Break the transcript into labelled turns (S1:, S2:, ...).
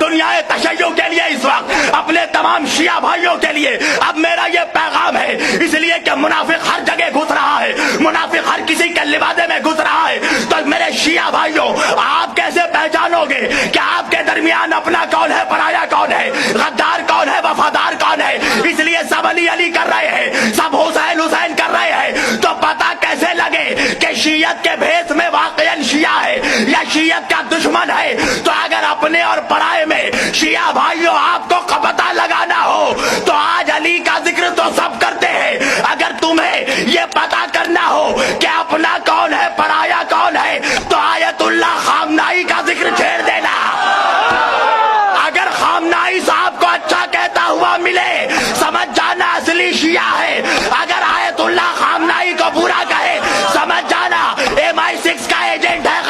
S1: دنیا تشیع کے لیے اس وقت اپنے تمام شیعہ بھائیوں کے لیے اب میرا یہ پیغام ہے، اس لیے کہ منافق ہر جگہ گھس رہا ہے، منافق ہر کسی کے لبادے میں گھس رہا ہے، تو میرے شیعہ بھائیوں آپ کیسے پہچانو گے کہ آپ کے درمیان اپنا کون ہے، پرایا کون ہے، غدار کون ہے، وفادار کون ہے؟ اس لیے سب علی علی کر رہے ہیں، سب حسین حسین کر رہے ہیں، تو پتہ کیسے لگے کہ شیعت کے بھیس میں واقعاً شیعہ ہے یا شیعت کا دشمن ہے؟ تو اگر اپنے اور پرائے میں شیعہ بھائیوں آپ کو پتہ لگانا ہو تو آج علی کا ذکر تو سب کرتے ہیں، اگر تمہیں یہ پتہ کرنا ہو کہ اپنا کون ہے، پرایا کون ہے، تو آیت اللہ خامنائی کا ذکر چھیڑ دینا۔ اگر خامنائی صاحب کو اچھا کہتا ہوا ملے سمجھ جانا اصلی شیعہ ہے، اگر آیت اللہ خامنائی کو برا کہے سمجھ جانا MI6 کا ایجنٹ ہے۔